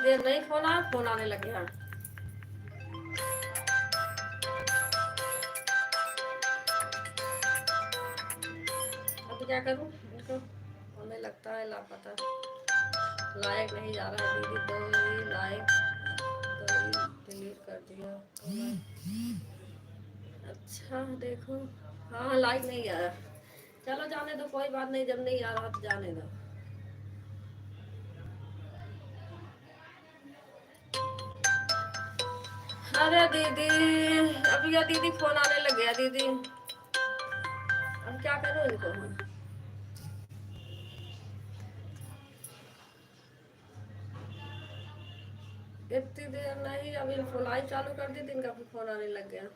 देर नहीं फोन आने लगे हैं। अब क्या करूं, इनको हमें लगता है लापता, लायक नहीं जा रहा है दीदी, तो ही लायक तो ही डिलीट कर दिया। अच्छा देखो, हाँ लाइक नहीं आ रहा, चलो जाने दो, कोई बात नहीं, जब नहीं आ रहा तो जाने दो। अरे दीदी, अब यह दीदी फोन आने लग गया दीदी, अब क्या करूँ इनको हम। इतनी देर नहीं, अभी लाइव चालू कर दी थी, इनका भी फोन आने लग गया।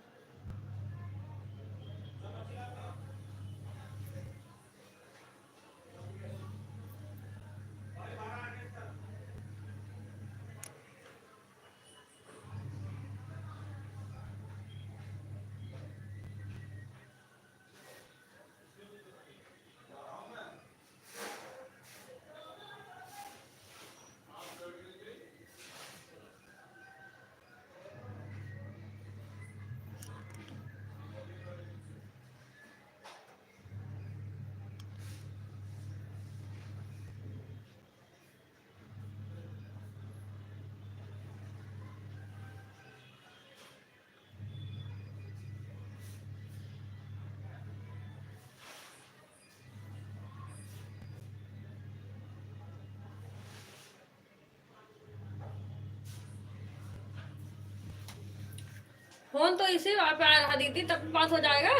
फोन तो इसी पे आ रहा दीदी, तब बात हो जाएगा,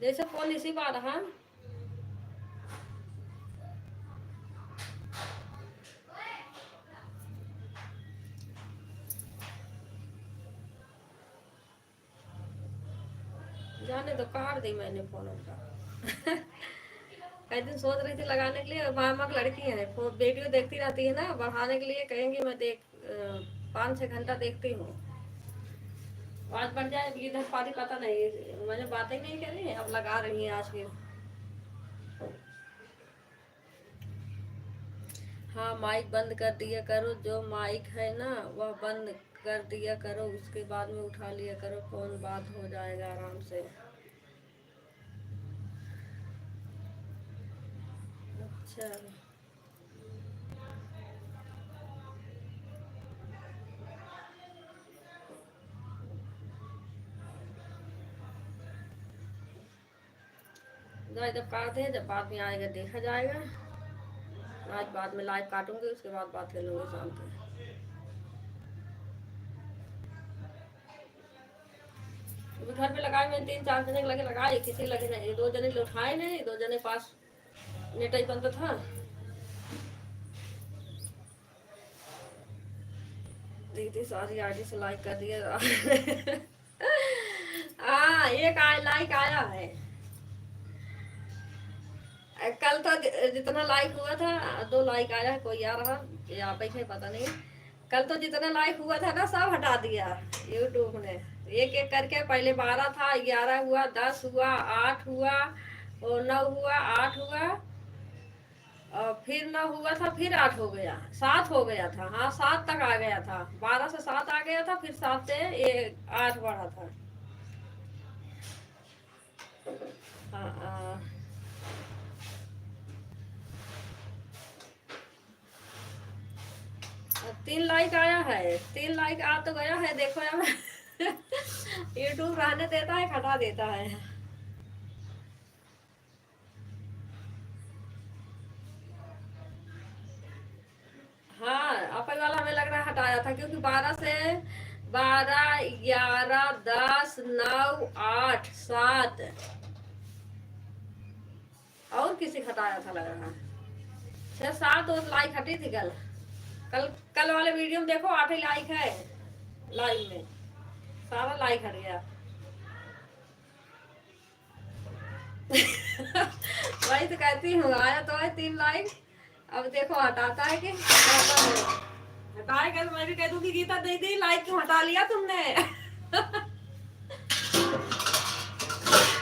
जैसे फोन इसी पे आ रहा। जाने तो काट दी मैंने फोन उनका। कई दिन सोच रही थी लगाने के लिए, मामक लड़की है, वीडियो देखती रहती है ना, बढ़ाने के लिए कहेंगी, मैं 5-6 घंटा देखती हूँ, आज बढ़ जाए इधर पारी, पता नहीं, मैंने बातें नहीं करी, अब लगा रही है आज फिर। हाँ माइक बंद कर दिया करो, जो माइक है ना वह बंद कर दिया करो, उसके बाद में उठा लिया करो फोन, बात हो जाएगा आराम से। अच्छा जब काटते हैं, जब बाद में आएगा देखा जाएगा, आज बाद में लाइव काटूंगी, उसके बाद बात कर लूँगी शाम को। घर पे लगाए, मैं 3-4 जने लगे लगाए, किसी लगे नहीं, 2 जने उठाए नहीं, 2 जने पास नेट ही बंद था। दीदी सारी आईडी से लाइक कर दिया। हाँ एक लाइक आया है, कल तो जितना लाइक हुआ था 2 लाइक आया है, कोई आ रहा या पे है पता नहीं। कल तो जितना लाइक हुआ था ना सब हटा दिया यूट्यूब ने, एक एक करके, पहले 12 था, 11 हुआ, 10 हुआ, 8 हुआ, और 9 हुआ, 8 हुआ, और फिर 9 हुआ था, फिर 8 हो गया, 7 हो गया था, हाँ 7 तक आ गया था, 12 से 7 आ गया था, फिर 7 से 8 बढ़ा था। हाँ 3 लाइक आया है, 3 लाइक आ तो गया है, देखो यार। यूट्यूब रहने देता है, हटा देता है। हाँ अपन वाला हमें लग रहा है हटाया था, क्योंकि 12, 11, 10, 9, 8, 7 और किसी हटाया था लग रहा है, 6-7 और लाइक हटी थी कल। कल कल वाले वीडियो में देखो 8 ही लाइक है, लाइव में सारा लाइक हट गया। वही तो कहती हूँ, आया तो है 3 लाइक, अब देखो हटाता है कि हटाएगा तो मैं भी कह दूंगी, गीता दीदी लाइक क्यों हटा लिया तुमने।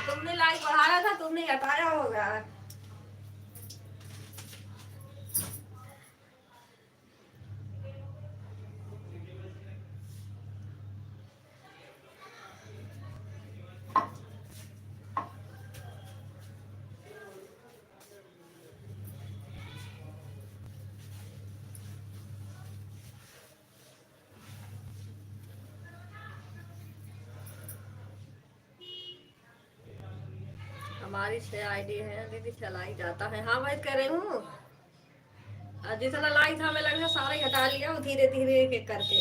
तुमने लाइक बढ़ाया था, तुमने हटाया होगा। हमारी 6 आईडी है दीदी, चला ही जाता है। हाँ मैं कह रही हूँ, जितना लाइक था हमें लग रहा सारा ही हटा लिया धीरे धीरे एक एक करके।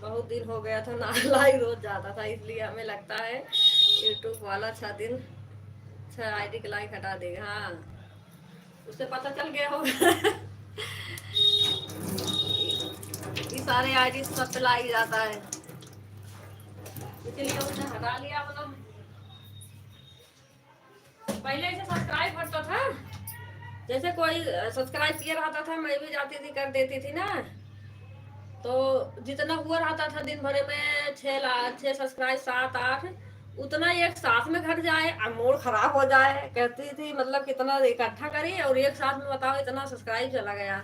बहुत दिन हो गया था ना लाइक रोज जाता था, इसलिए हमें लगता है यूट्यूब वाला 6 दिन 6 आईडी के लाइक हटा देगा। हाँ उससे पता चल गया होगा ये सारे आईडी सब पे लाइक जाता है, इसलिए उसने हटा लिया। मतलब पहले ऐसे सब्सक्राइब करता था, जैसे कोई सब्सक्राइब किया रहता था मैं भी जाती थी कर देती थी ना, तो जितना हुआ रहता था दिन भर में 6 सब्सक्राइब 7 8, उतना एक साथ में घट जाए और मूड खराब हो जाए। कहती थी मतलब कितना इकट्ठा करी और एक साथ में बताओ इतना सब्सक्राइब चला गया।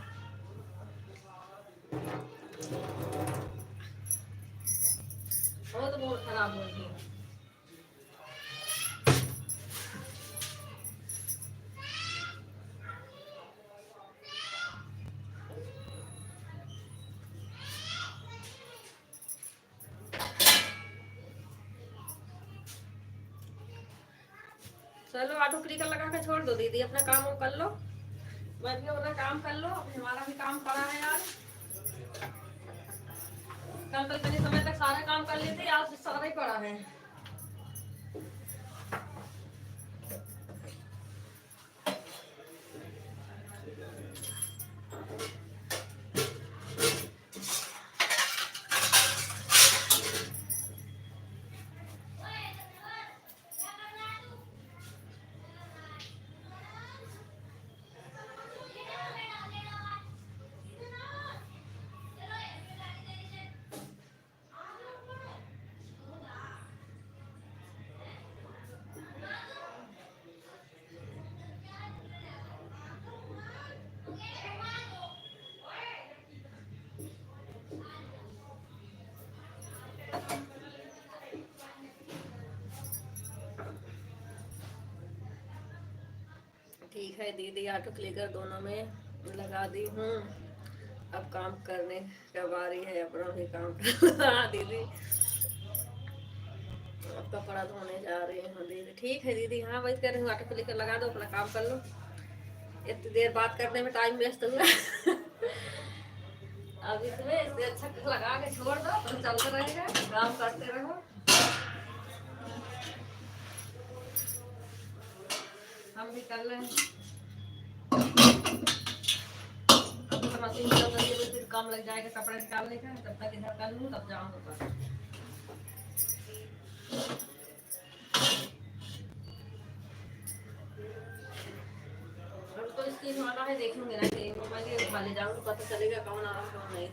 बहुत मूड खराब हो गया। चलो ऑटो क्लिकर लगा के छोड़ दो दीदी, अपना काम कर लो, मैं भी अपना काम कर लो, हमारा भी काम पड़ा है यार। कल तो इतने समय तक सारे काम कर लेते, आज सारा ही पड़ा है। ठीक है दीदी, ऑटो क्लिकर दोनों में लगा दी हूँ, अब काम करने का बारी है, अपना भी काम हाँ दीदी अब कपड़ा धोने जा रही हूँ दीदी। ठीक है दीदी, हाँ वही कर रही हूँ, ऑटो क्लिकर लगा दो, अपना काम कर लो। इतनी देर बात करने में टाइम वेस्ट हुआ अब इसमें इससे अच्छा लगा के छोड़ दो, तुम चलते रहेगा, काम करते रहो। हम भी कर लें, तो मशीन चल रही है, फिर काम लग जाएगा कपड़े निकालने का, तब तक इधर कर लूँ तब जाऊँ। तो स्क्रीन वाला है, देखूंगे ना कि मोबाइल उठा ले जाऊँ, पता चलेगा कौन आ रहा कौन नहीं।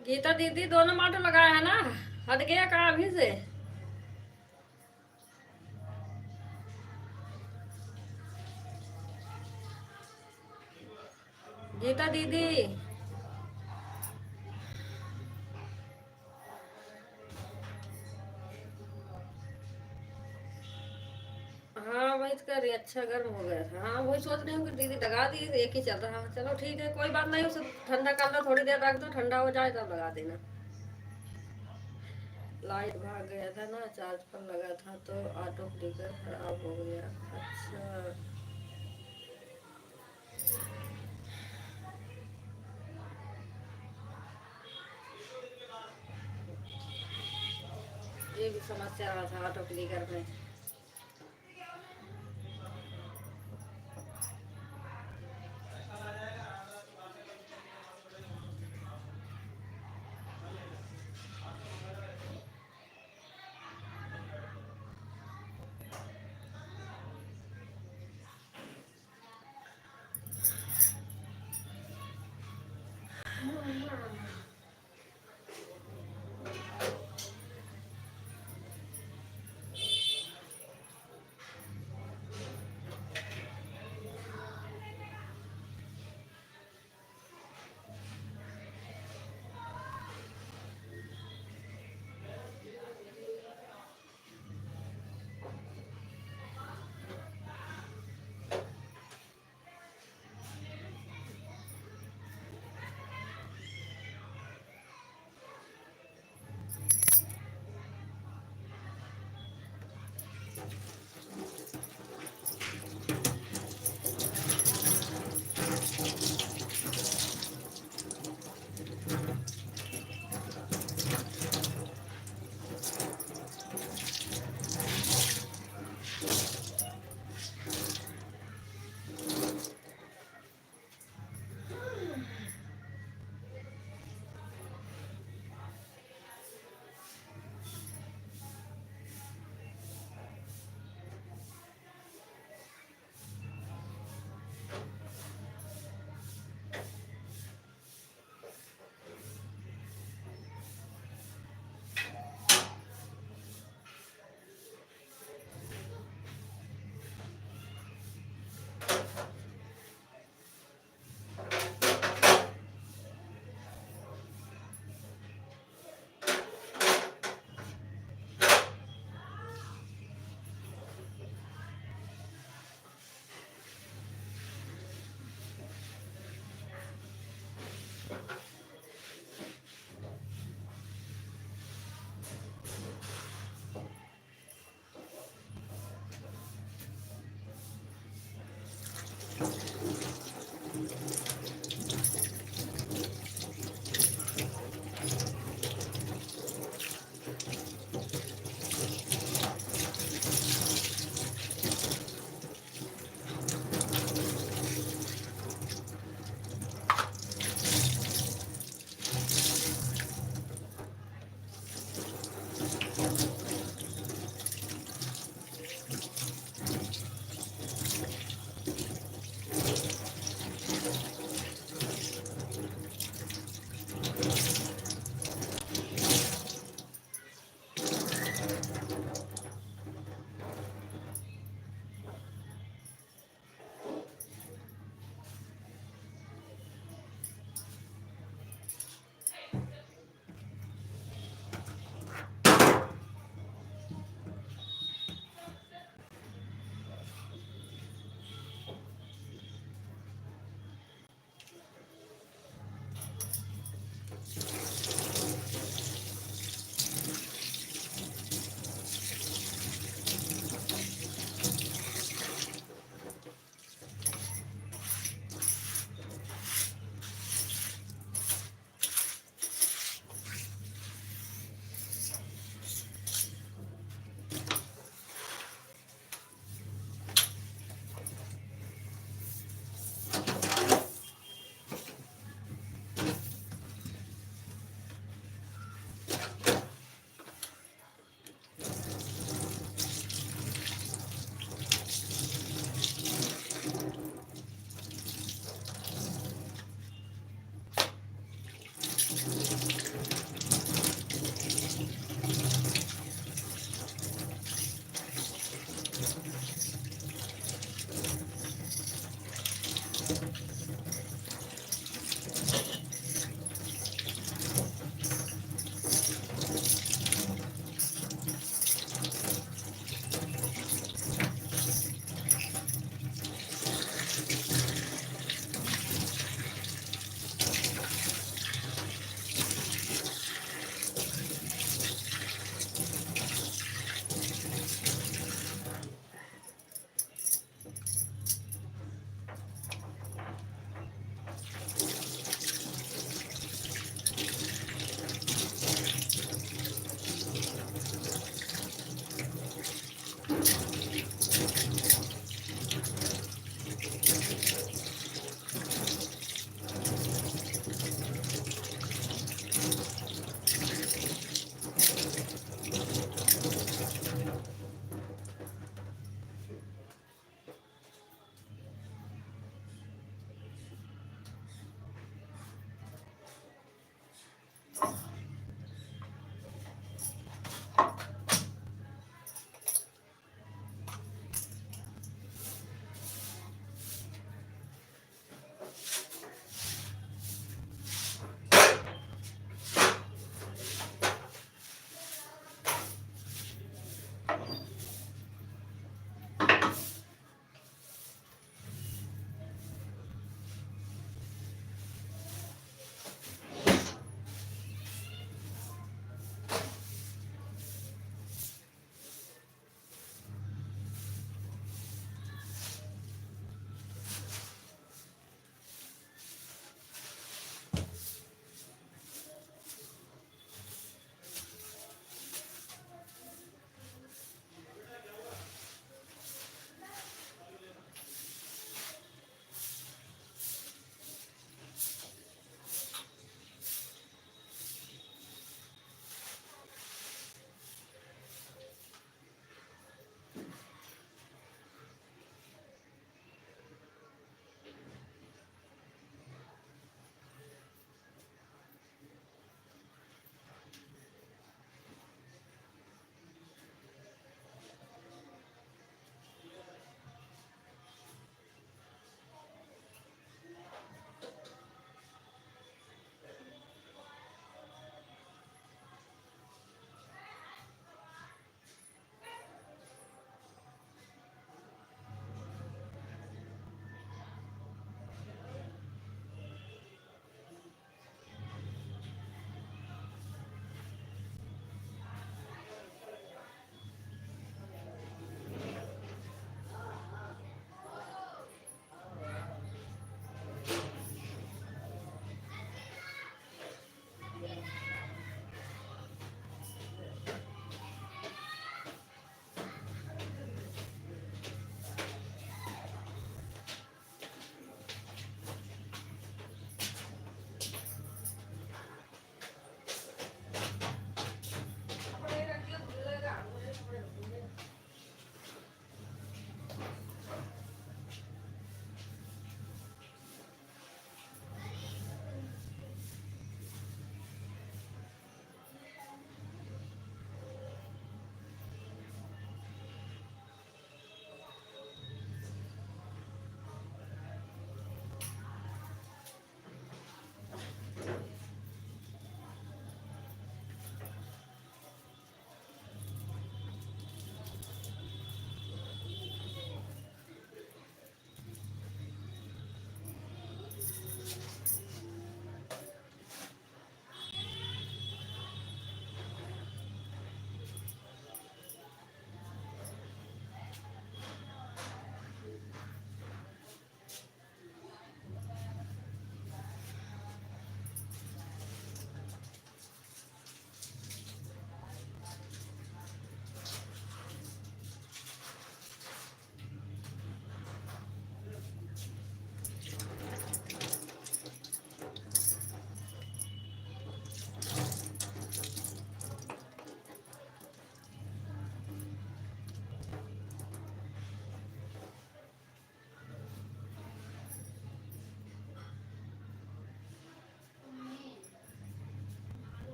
गीता दीदी दोनों माटो लगाया है ना, हट गया कहाँ अभी से? गीता दीदी हाँ वही वही तो कर रही, अच्छा गर्म हो गया था। हाँ वही सोच रही हूँ कि दीदी लगा दी, एक ही चल रहा। चलो ठीक है, कोई बात नहीं, उसे ठंडा कर लो, थोड़ी देर रख दो, ठंडा हो जाए तब लगा देना। लाइट भाग गया था ना, चार्ज पर लगा था तो ऑटो क्लिकर खराब हो गया। अच्छा ये भी समस्या रहा था ऑटो क्लिकर में।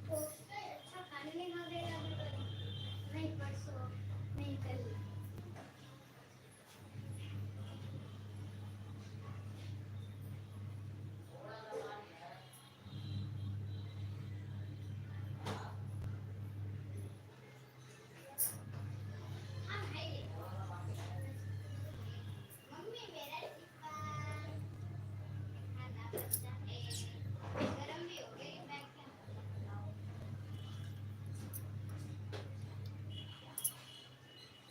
अच्छा खाने में ना देगा अभी तो नहीं परसों नहीं कल हाँ भाई मम्मी मेरा टिफिन खाना बचा है गरम भी हो गई मैं क्या बताऊँ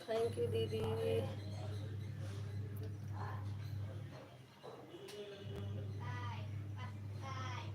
थैंक यू दीदी। बाय बाय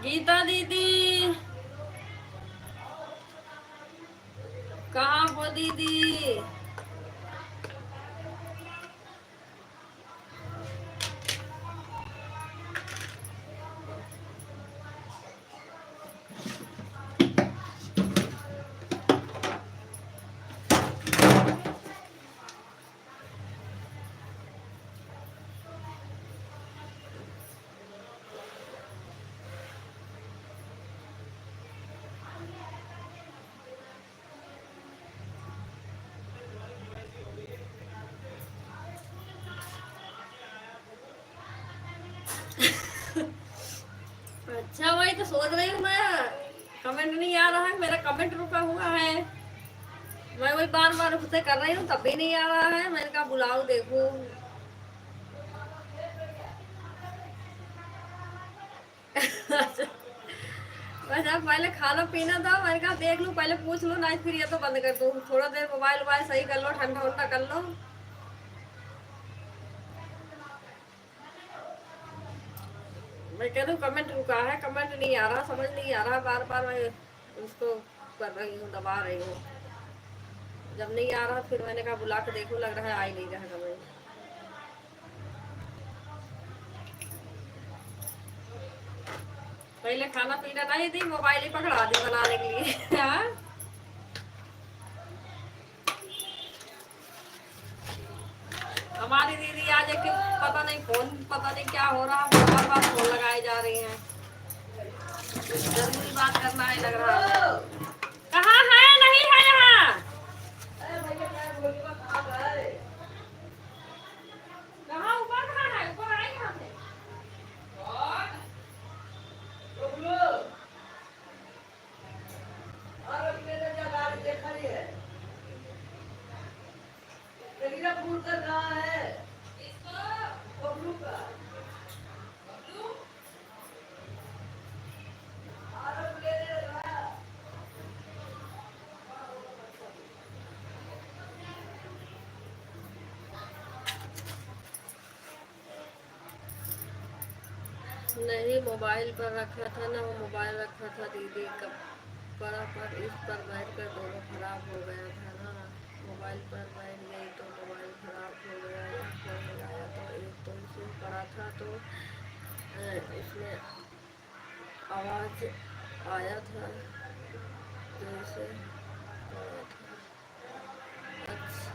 गीता दीदी कहाँ हो दीदी? अच्छा वही तो सोच रही हूँ मैं, कमेंट नहीं आ रहा है, मेरा कमेंट रुका हुआ है। मैं वही बार बार उससे कर रही हूँ तब भी नहीं आ रहा है। मैंने कहा बुलाओ देखो। बस अब पहले खाना पीना था, मैंने कहा देख लूँ पहले पूछ लूँ, नहीं फिर ये तो बंद कर दूँ। थोड़ा देर मोबाइल वोबाइल सही कर लो, ठंडा उंडा कर लो। मैं कह रही हूँ कमेंट रुका है, कमेंट नहीं आ रहा, समझ नहीं आ रहा, बार बार मैं उसको कर रही हूँ, दबा रही हूँ। जब नहीं आ रहा फिर मैंने कहा बुला के देखो, लग रहा है आ ही नहीं रहा कमेंट। पहले खाना पीना नहीं थी, मोबाइल ही पकड़ा दी बनाने के लिए। हाँ? हमारी दीदी आज एक पता नहीं फोन, पता नहीं क्या हो रहा है, बार बार फोन लगाए जा रही हैं। जरूरी बात करना है लग रहा है। कहाँ है? नहीं है यहाँ। कहाँ ऊपर? कहाँ है? ऊपर आए यहाँ से। नहीं मोबाइल पर रखा था ना, वो मोबाइल रखा था दीदी का पड़ा पर इस पर बैठ कर दोनों खराब हो गया था ना। मोबाइल पर बैठ गई तो मोबाइल खराब हो गया, या फोन लगाया तो एक तो इसे पड़ा था तो इसमें आवाज़ आया था जैसे पड़ा था। अच्छा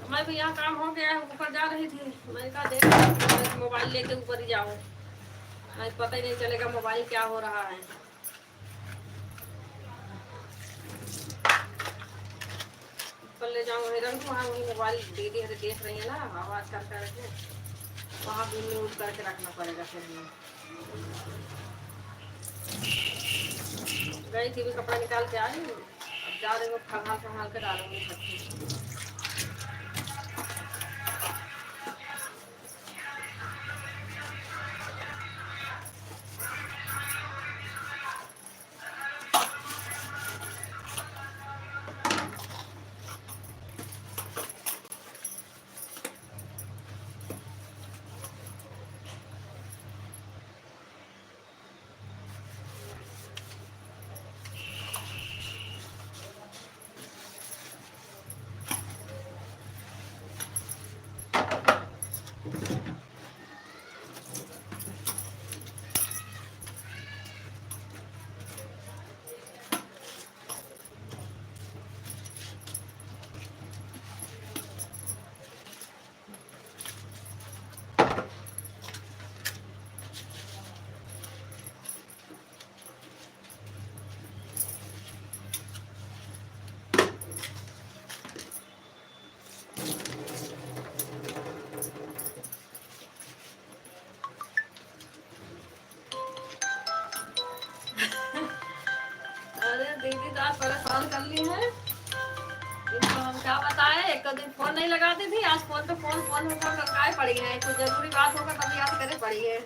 मैं भी यहाँ काम हो गया, ऊपर जा रही थी, मैंने कहा देख मोबाइल लेके ऊपर ही जाऊँ, नहीं पता ही नहीं चलेगा मोबाइल क्या हो रहा है। ऊपर ले जाऊँ हिरन को, वहाँ वही मोबाइल दीदी हमें देख रही है ना, आवाज़ कर करके वहाँ भी म्यूट करके रखना पड़ेगा। फिर हमें गई थी भी कपड़ा निकाल के आई, अब जा रही हूँ संभाल संभाल के डालूंगी छत। आज परेशान कर ली है। इनको हम क्या बताएं, एक तो दिन फोन नहीं लगाती थी, आज फोन पे फोन फोन पे फोन लगाए पड़ी है। कुछ जरूरी बात होगा तभी याद करे पड़ी है।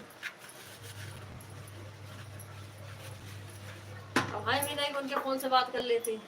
अब भाई भी नहीं उनके फोन से बात कर लेती।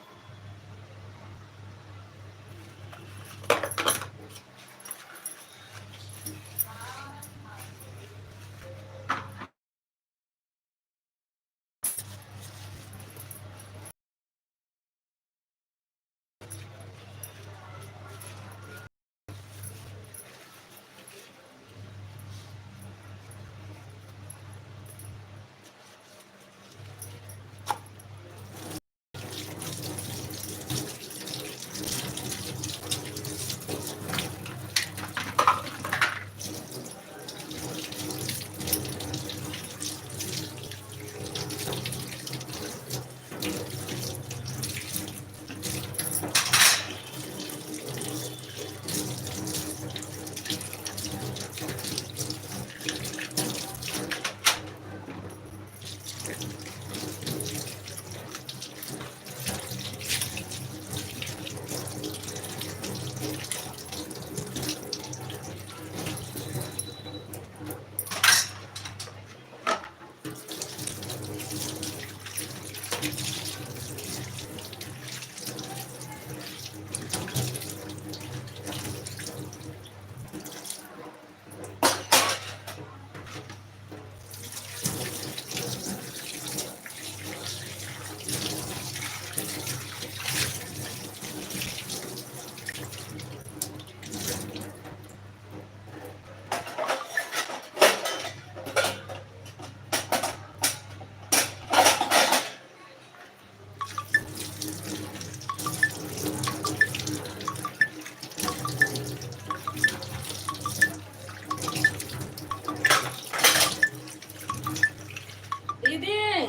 दीदी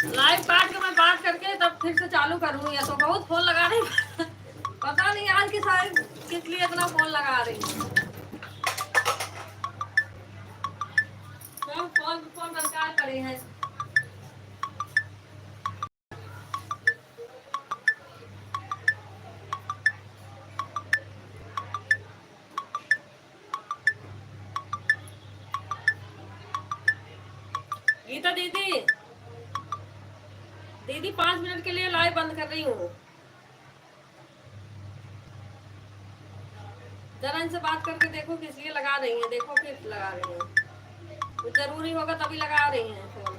लाइव काट के मैं बात करके तब फिर से चालू करूंगी। तो बहुत फोन लगा रही पता नहीं आज किस लिए इतना फोन लगा रही। सब फोन फोन बरकार पड़े हैं। गीता दीदी दीदी 5 मिनट के लिए लाइव बंद कर रही हूँ। जरा इनसे बात करके देखो किस लिए लगा रही हैं, देखो फिर लगा रही हैं। कुछ जरूरी होगा तभी लगा रही हैं फोन।